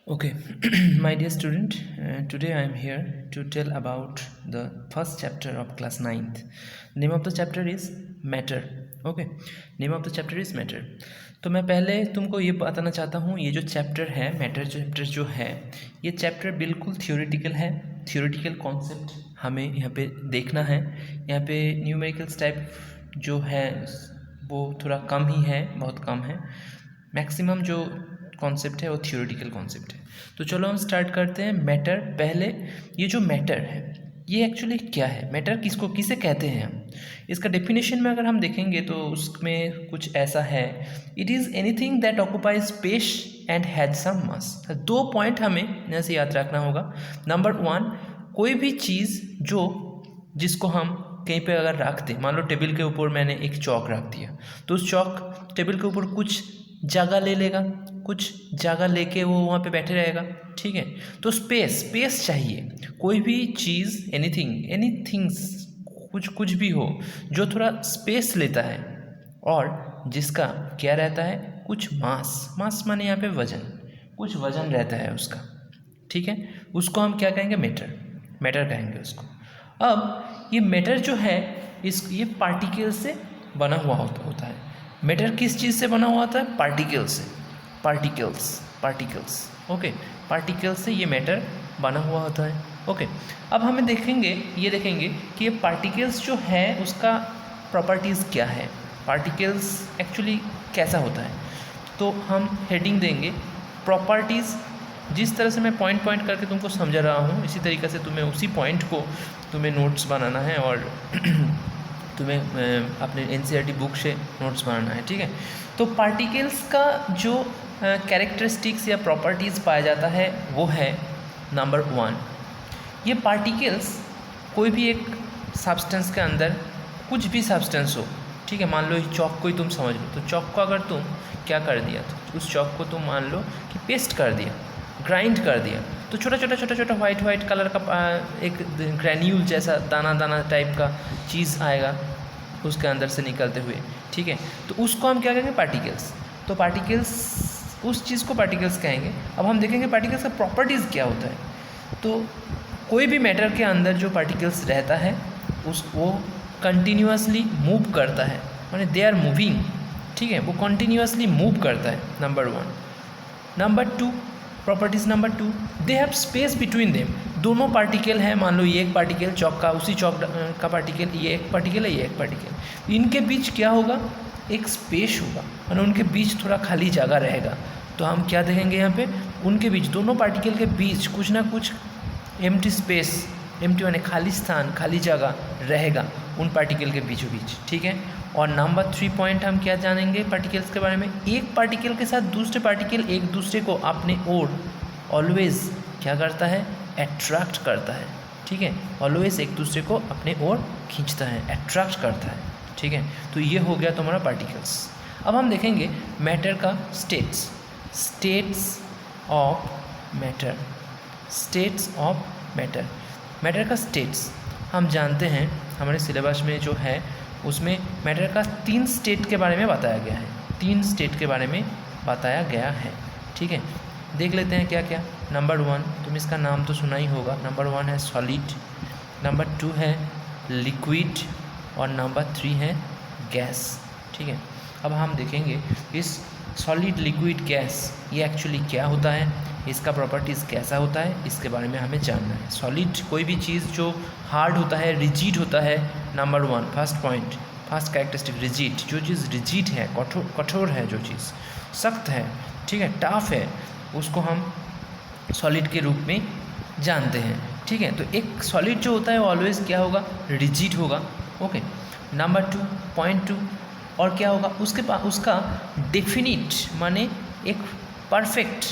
Okay, my dear student, today I am here to tell about the first chapter of class 9th. Name of the chapter is matter. Okay, name of the chapter is matter. तो मैं पहले तुमको ये बताना चाहता हूँ, ये जो चैप्टर है मैटर चैप्टर जो है, ये चैप्टर बिल्कुल थियोरेटिकल है. थियोरेटिकल कॉन्सेप्ट हमें यहाँ पे देखना है. यहाँ पे न्यूमेरिकल्स टाइप जो है वो थोड़ा कम ही है, बहुत कम है. मैक्सिमम जो कॉन्सेप्ट है वो थियोरेटिकल कॉन्सेप्ट है. तो चलो हम स्टार्ट करते हैं. मैटर, पहले ये जो मैटर है ये एक्चुअली क्या है, मैटर किसे कहते हैं हम. इसका डेफिनेशन में अगर हम देखेंगे तो उसमें कुछ ऐसा है, it is anything that occupies space and has some mass. दो पॉइंट हमें यहाँ से याद रखना होगा. नंबर 1, कोई भी चीज़ जिसको हम कहीं पे अगर रख दें, मान लो टेबल के ऊपर मैंने एक चौक रख दिया, तो उस चौक टेबल के ऊपर कुछ जगह ले लेगा, कुछ जगह लेके वो वहाँ पे बैठे रहेगा. ठीक है, तो स्पेस चाहिए. कोई भी चीज़, एनीथिंग्स, कुछ भी हो जो थोड़ा स्पेस लेता है और जिसका क्या रहता है, कुछ मास माने यहाँ पे वजन, कुछ वजन रहता है उसका. ठीक है, उसको हम क्या कहेंगे, मैटर कहेंगे उसको. अब ये मैटर जो है ये पार्टिकल से बना हुआ होता है. मैटर किस चीज़ से बना हुआ होता है, पार्टिकल से. पार्टिकल्स ओके, पार्टिकल से ये मैटर बना हुआ होता है. ओके, अब हमें देखेंगे कि ये पार्टिकल्स जो है उसका प्रॉपर्टीज़ क्या है, पार्टिकल्स एक्चुअली कैसा होता है. तो हम हेडिंग देंगे प्रॉपर्टीज़. जिस तरह से मैं पॉइंट करके तुमको समझा रहा हूँ, इसी तरीके से तुम्हें उसी पॉइंट को तुम्हें नोट्स बनाना है और तुम्हें अपने NCERT बुक से नोट्स बनाना है. ठीक है, तो पार्टिकल्स का जो कैरेक्टरिस्टिक्स या प्रॉपर्टीज़ पाया जाता है वो है नंबर 1, ये पार्टिकल्स कोई भी एक सब्सटेंस के अंदर, कुछ भी सब्सटेंस हो. ठीक है, मान लो चौक को ही तुम समझ लो, तो चौक को अगर तुम क्या कर दिया, तो उस चौक को तुम मान लो कि पेस्ट कर दिया, ग्राइंड कर दिया, तो छोटा वाइट कलर का एक ग्रैन्यूल जैसा दाना टाइप का चीज़ आएगा उसके अंदर से निकलते हुए. ठीक है, तो उसको हम क्या कहेंगे, पार्टिकल्स. तो पार्टिकल्स, उस चीज़ को पार्टिकल्स कहेंगे. अब हम देखेंगे पार्टिकल्स का प्रॉपर्टीज़ क्या होता है. तो कोई भी मैटर के अंदर जो पार्टिकल्स रहता है वो कंटिन्यूसली मूव करता है, माने दे आर मूविंग. ठीक है, वो कंटिन्यूसली मूव करता है, number 1. Number 2, properties number 2, they have space between them. दोनों पार्टिकल हैं, मान लो ये एक पार्टिकल चौक का, उसी चौक का पार्टिकल, ये एक पार्टिकल है, ये एक पार्टिकल. इनके बीच क्या होगा, एक स्पेस होगा, और उनके बीच थोड़ा खाली जगह रहेगा. तो हम क्या देखेंगे यहाँ पे, उनके बीच, दोनों पार्टिकल के बीच कुछ ना कुछ एम्प्टी स्पेस, एम्प्टी माने खाली स्थान, खाली जगह रहेगा उन पार्टिकल के बीचों बीच. ठीक है, और नंबर 3 पॉइंट हम क्या जानेंगे पार्टिकल्स के बारे में, एक पार्टिकल के साथ दूसरे पार्टिकल एक दूसरे को अपने ओर ऑलवेज क्या करता है, अट्रैक्ट करता है. ठीक है, ऑलवेज एक दूसरे को अपने ओर खींचता है, अट्रैक्ट करता है. ठीक है, तो ये हो गया तुम्हारा पार्टिकल्स. अब हम देखेंगे मैटर का स्टेट्स ऑफ मैटर. मैटर का स्टेट्स हम जानते हैं, हमारे सिलेबस में जो है उसमें मैटर का 3 स्टेट के बारे में बताया गया है. 3 स्टेट के बारे में बताया गया है. ठीक है, देख लेते हैं क्या क्या. नंबर 1, तुम इसका नाम तो सुना ही होगा. नंबर 1 है सॉलिड, नंबर 2 है लिक्विड, और नंबर 3 है गैस. ठीक है, अब हम देखेंगे इस सॉलिड, लिक्विड, गैस ये एक्चुअली क्या होता है, इसका प्रॉपर्टीज़ कैसा होता है, इसके बारे में हमें जानना है. सॉलिड कोई भी चीज़ जो हार्ड होता है, रिजिड होता है. Number 1 first characteristic rigid. जो चीज़ रिजिड है, कठोर है, जो चीज़ सख्त है, ठीक है, टफ है, उसको हम सॉलिड के रूप में जानते हैं. ठीक है, तो एक सॉलिड जो होता है वो ऑलवेज क्या होगा, रिजिड होगा. ओके, नंबर 2 पॉइंट 2, और क्या होगा उसका डेफिनिट माने एक परफेक्ट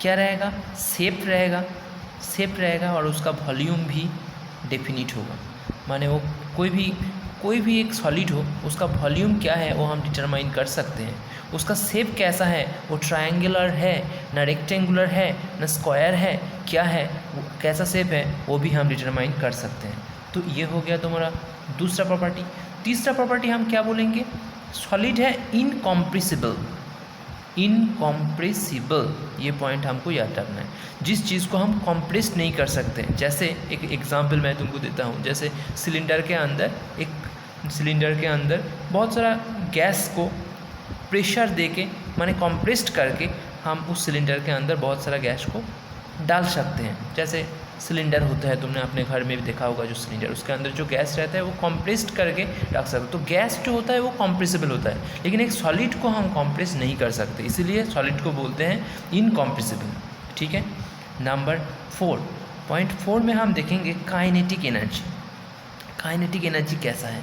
क्या रहेगा, शेप रहेगा, और उसका वॉल्यूम भी डेफिनिट होगा. माने वो कोई भी एक सॉलिड हो, उसका वॉल्यूम क्या है वो हम डिटरमाइन कर सकते हैं. उसका शेप कैसा है, वो ट्रायंगुलर है ना, रेक्टेंगुलर है ना, स्क्वायर है, क्या है, वो कैसा शेप है वो भी हम डिटरमाइन कर सकते हैं. तो ये हो गया तुम्हारा दूसरा प्रॉपर्टी. तीसरा प्रॉपर्टी हम क्या बोलेंगे, सॉलिड है इनकॉम्प्रेसिबल. इनकॉम्प्रेसिबल, ये पॉइंट हमको याद रखना है। जिस चीज़ को हम कॉम्प्रेस नहीं कर सकते, जैसे एक एग्जांपल मैं तुमको देता हूँ, जैसे सिलेंडर के अंदर बहुत सारा गैस को प्रेशर देके माने कॉम्प्रेस्ड करके हम उस सिलेंडर के अंदर बहुत सारा गैस को डाल सकते हैं। जैसे सिलेंडर होता है, तुमने अपने घर में भी देखा होगा, जो सिलेंडर उसके अंदर जो गैस रहता है वो कॉम्प्रेस्ड करके रख सकते हो। तो गैस जो होता है वो कॉम्प्रेसिबल होता है, लेकिन एक सॉलिड को हम कॉम्प्रेस नहीं कर सकते, इसीलिए सॉलिड को बोलते हैं इनकॉम्प्रेसिबल। ठीक है। नंबर 4, पॉइंट 4 में हम देखेंगे काइनेटिक एनर्जी। काइनेटिक एनर्जी कैसा है?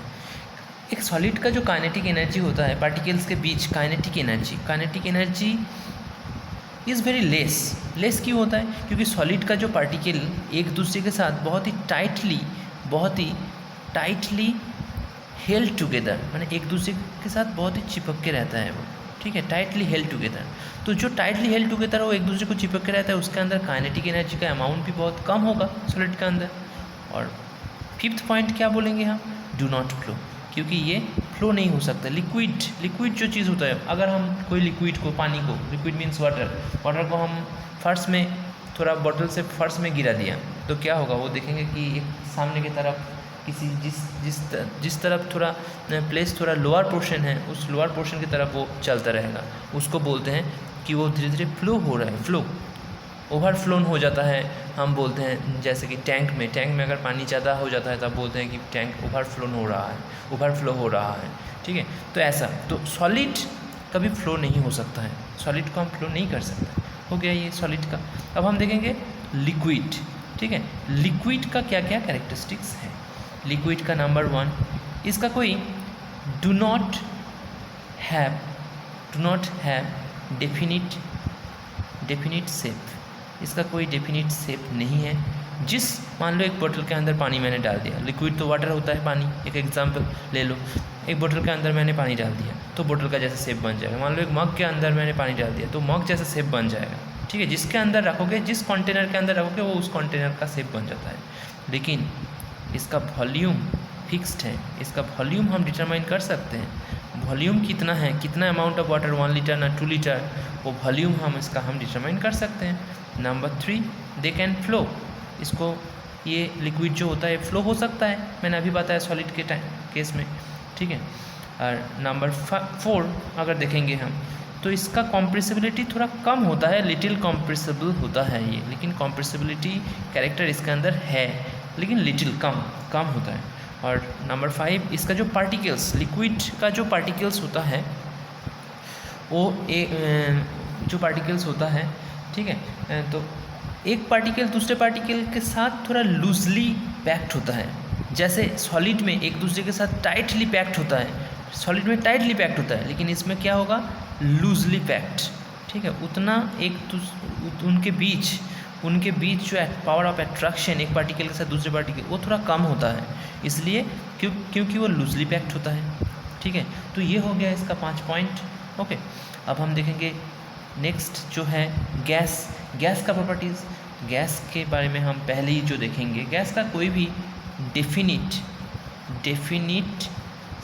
एक सॉलिड का जो काइनेटिक एनर्जी होता है पार्टिकल्स के बीच, kinetic energy is very less क्यों होता है? क्योंकि सॉलिड का जो पार्टिकल एक दूसरे के साथ बहुत ही टाइटली हेल्ड टुगेदर, माने एक दूसरे के साथ बहुत ही चिपक के रहता है वो। ठीक है, टाइटली हेल्ड टुगेदर। तो जो टाइटली हेल्ड टुगेदर है वो एक दूसरे को चिपक के रहता है, उसके अंदर काइनेटिक एनर्जी का अमाउंट भी बहुत कम होगा सॉलिड के अंदर। और 5th पॉइंट क्या बोलेंगे हम? डू नॉट फ्लो, क्योंकि ये फ्लो नहीं हो सकता। लिक्विड जो चीज़ होता है, अगर हम कोई लिक्विड को, पानी को, लिक्विड मीन्स वाटर को हम फर्श में थोड़ा बॉटल से फर्श में गिरा दिया तो क्या होगा? वो देखेंगे कि एक सामने की तरफ किसी जिस तरफ थोड़ा प्लेस थोड़ा लोअर पोर्शन है, उस लोअर पोर्शन की तरफ वो चलता रहेगा। उसको बोलते हैं कि वो धीरे धीरे फ्लो हो रहा है। फ्लो ओवरफ्लोन हो जाता है, हम बोलते हैं। जैसे कि टैंक में अगर पानी ज़्यादा हो जाता है तब बोलते हैं कि टैंक ओवरफ्लो हो रहा है। ठीक है, तो ऐसा तो सॉलिड कभी फ्लो नहीं हो सकता है, सॉलिड को हम फ्लो नहीं कर सकते। हो गया ये सॉलिड का। अब हम देखेंगे लिक्विड। ठीक है, लिक्विड का क्या क्या कैरेक्टरिस्टिक्स है? लिक्विड का नंबर 1, इसका कोई do not have definite shape. इसका कोई डेफिनिट शेप नहीं है। मान लो एक बोतल के अंदर पानी मैंने डाल दिया, लिक्विड तो वाटर होता है, पानी, एक एग्जांपल ले लो। एक बोतल के अंदर मैंने पानी डाल दिया तो बोतल का जैसा शेप बन जाएगा। मान लो एक मग के अंदर मैंने पानी डाल दिया तो मग जैसा शेप बन जाएगा। ठीक है, जिसके अंदर रखोगे, जिस कंटेनर के अंदर रखोगे वो उस कंटेनर का शेप बन जाता है। लेकिन इसका वॉल्यूम फिक्स्ड है, इसका वॉल्यूम हम डिटरमाइन कर सकते हैं। वॉल्यूम कितना है, कितना अमाउंट ऑफ वाटर, 1 लीटर ना 2 लीटर, वो वॉल्यूम हम डिटरमाइन कर सकते हैं। Number 3, they can flow. इसको ये लिक्विड जो होता है फ्लो हो सकता है, मैंने अभी बताया सॉलिड के केस में। ठीक है, और नंबर 4 अगर देखेंगे हम तो इसका कॉम्प्रेसिबिलिटी थोड़ा कम होता है, लिटिल कॉम्प्रेसिबल होता है ये, लेकिन कॉम्प्रेसिबिलिटी कैरेक्टर इसके अंदर है, लेकिन लिटिल कम होता है। और नंबर 5, इसका जो पार्टिकल्स, लिक्विड का जो पार्टिकल्स होता है वो जो पार्टिकल्स होता है, ठीक है, तो एक पार्टिकल दूसरे पार्टिकल के साथ थोड़ा लूजली पैक्ड होता है। जैसे सॉलिड में एक दूसरे के साथ टाइटली पैक्ड होता है, सॉलिड में टाइटली पैक्ड होता है, लेकिन इसमें क्या होगा? Loosely packed. ठीक है, उतना उनके बीच जो पावर ऑफ अट्रैक्शन एक पार्टिकल के साथ दूसरे पार्टिकल, वो थोड़ा कम होता है, इसलिए क्योंकि वो लूजली पैक्ड होता है। ठीक है, तो ये हो गया इसका 5 पॉइंट। ओके, अब हम देखेंगे नेक्स्ट जो है गैस का प्रॉपर्टीज़। गैस के बारे में हम पहले ही जो देखेंगे, गैस का कोई भी डेफिनिट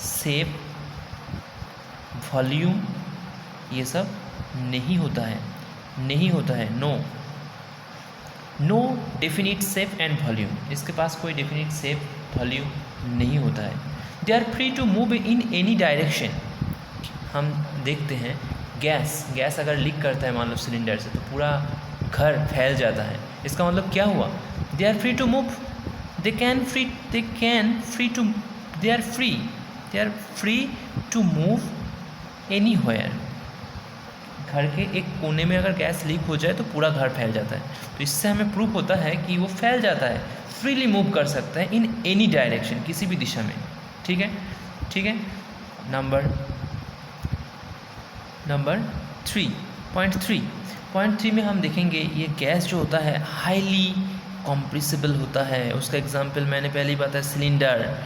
शेप, वॉल्यूम, ये सब नहीं होता है। No definite shape and volume, इसके पास कोई डेफिनिट शेप, वॉल्यूम नहीं होता है। They are free to move in any direction. हम देखते हैं गैस अगर लीक करता है मान लो सिलेंडर से, तो पूरा घर फैल जाता है। इसका मतलब क्या हुआ? They are free to move, they are free to move anywhere. घर के एक कोने में अगर गैस लीक हो जाए तो पूरा घर फैल जाता है, तो इससे हमें प्रूफ होता है कि वो फैल जाता है, फ्रीली मूव कर सकता है इन एनी डायरेक्शन, किसी भी दिशा में। ठीक है। नंबर 3, पॉइंट 3 में हम देखेंगे ये गैस जो होता है हाईली कॉम्प्रेसिबल होता है। उसका एग्जांपल मैंने पहले ही बताया, सिलेंडर,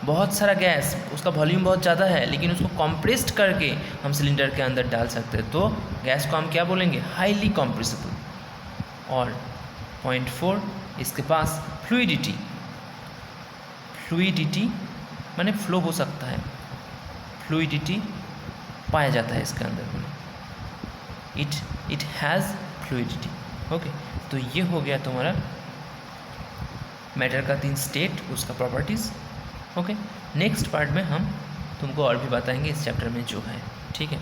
बहुत सारा गैस, उसका वॉल्यूम बहुत ज़्यादा है, लेकिन उसको कॉम्प्रेस्ड करके हम सिलेंडर के अंदर डाल सकते हैं, तो गैस को हम क्या बोलेंगे? Highly compressible. और पॉइंट 4, इसके पास फ्लूइडिटी माने फ्लो हो सकता है, फ्लूइडिटी पाया जाता है इसके अंदर। It has fluidity. ओके, तो ये हो गया तुम्हारा मैटर का 3 स्टेट, उसका प्रॉपर्टीज़। ओके, नेक्स्ट पार्ट में हम तुमको और भी बताएंगे इस चैप्टर में जो है, ठीक है।